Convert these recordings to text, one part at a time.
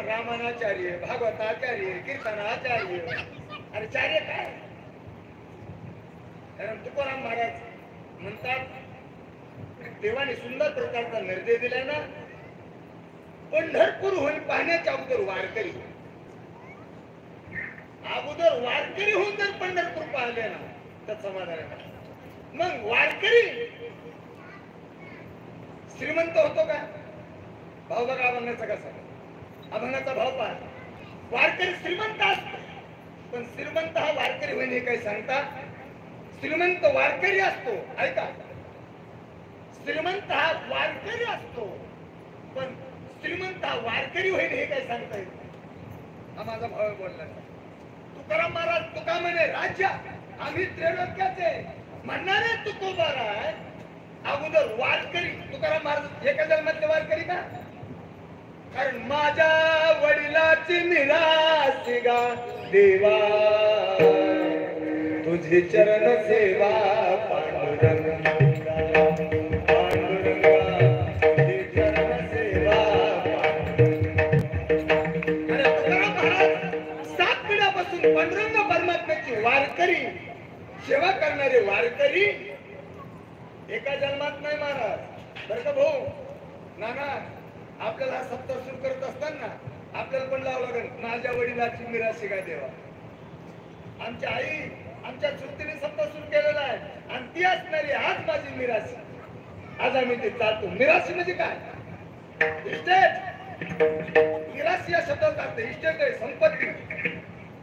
रामानाचार्य, भागवताचार्य, कीर्तनाचार्य, अरे चार्य काय? कारण तुकाराम महाराज म्हणतात देवाने सुंदर प्रकारचा निर्देश दिलाय ना, पंढरपूर होईल पाहण्याच्या अगोदर वारकरी, अगोदर वारकरी होऊन जर पंढरपूर पाहिले ना तर समाधान आहे. मग वारकरी श्रीमंत होतो का? भाव बघा अभंगाचा कसा, अभंगाचा भाव पहा. वारकरी श्रीमंत असतो, पण श्रीमंत हा वारकरी होईल हे काही सांगता? श्रीमंत वारकरी असतो, ऐका, श्रीमंत हा वारकरी असतो, पण श्रीमंत हा वारकरी होईल हे काही सांगता येत? हा माझा भाव बोलला. तुकाराम महाराज तुका म्हणे राज्य आम्ही त्रैलोक्याचे म्हणणारे तुकोबाराय, अगोदर वारकरी. तुकाराम महाराज एका जन्मातले वारकरी का? कारण माझ्या वडिलाची निराशी गा देवा, तुझी चरण सेवा पांडुरंगा, पांडुरंगा तुझी चरण सेवा पांडुरंगा. आणि तुकाराम महाराज 7 पिढ्यापासून पांडुरंग परमात्म्याची वारकरी सेवा करणारे वारकरी एका जन्मात नाही महाराज. बरं का भाऊ नाना, आपल्याला सप्ताह सुरू करत असताना आपल्याला पण लावं लागेल माझ्या वडिलाची मिराशी काय देवा. आमच्या आई आमच्या चुलतीने सप्ताह सुरू केलेला आहे आणि ती असणारी आज माझी मिराशी. आज आम्ही ते चालतो. मिराशी म्हणजे काय? इस्टेट. मिराशी या शब्दात अर्थ इस्टेट आहे, संपत्ती,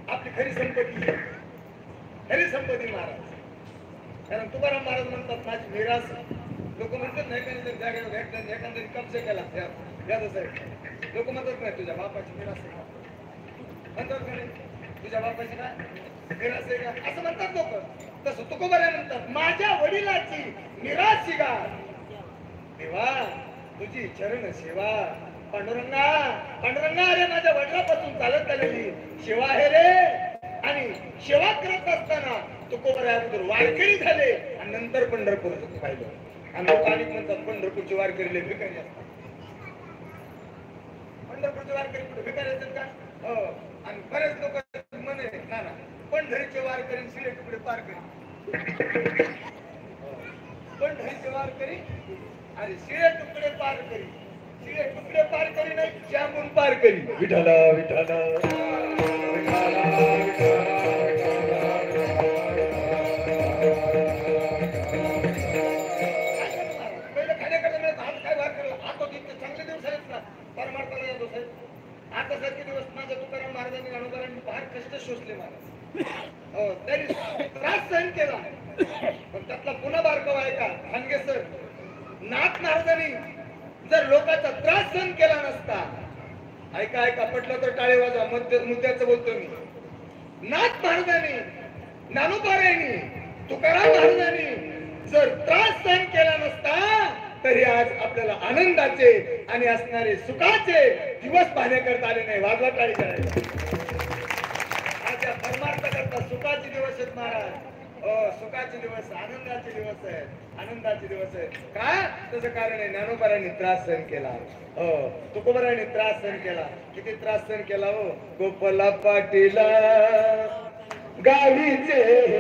आपली खरी संपत्ती, खरी संपत्ती महाराज. कारण तुकाराम महाराज म्हणतात माझी मिराशी. लोक म्हणतात नाही का जागेवर भेटतात, एखाद्याने कब्जा केला लोक म्हणतात नाही तुझ्या बापाची मिराशी म्हणतात का नाही, तुझ्या बापाची काय मिराशी का असं म्हणतात लोक. तसं तुकोबारा म्हणतात माझ्या वडिलाची मिराशी गा देवा, तुझी चरण सेवा पांडुरंगा. पांडुरंगा अरे माझ्या वडिलापासून चालत आलेली सेवा आहे रे. आणि सेवा करत असताना तुकोबारा अगोदर वारकरी झाले आणि नंतर पंढरपूर पाहिलं. आणि लोक अनेक म्हणतात पंढरपूरची वारकरी लय भिकारी असतात. पंढरपूरचे वारकरी कुठे भिकारी असतात का? आणि बरेच लोक म्हणे ना ना पंढरीचे वारकरी शिळे तुकडे पार करी, पंढरीचे वारकरी आणि शिळे तुकडे पार करी, शिळे तुकडे पार करी नाही जांबून पार करी. विठाला विठाला विठाला विठाला. आता सारखे दिवस माझ्या तुकाराम महाराजांनी गणोबारांनी फार कष्ट सोसले महाराज. त्यांनी त्रास सहन केला, पण त्यातला पुन्हा बारकावा आहे का खानगे सर, नाथ महाराजांनी जर लोकांचा त्रास सहन केला नसता, ऐका ऐका पटलं तर टाळे वाजवा, मुद्द्याचं बोलतो मी. नाथ महाराजांनी, ज्ञानोबारायांनी, तुकाराम महाराजांनी जर त्रास सहन केला नसता तरी आज आपल्याला आनंदाचे आणि असणारे सुखाचे दिवस पाहण्याकरता आले नाही. वाजवा टाळी करायला. आज या परमार्थ करता सुखाचे दिवस आहेत महाराज. सुखाचे दिवस, आनंदाचे दिवस आहेत, आनंदाचे दिवस आहेत. का? त्याचं कारण आहे ज्ञानोबारांनी त्रास सहन केला, तुकोबारांनी त्रास सहन केला. किती त्रास सहन केला हो. गोपाला पाटीला गाडीचे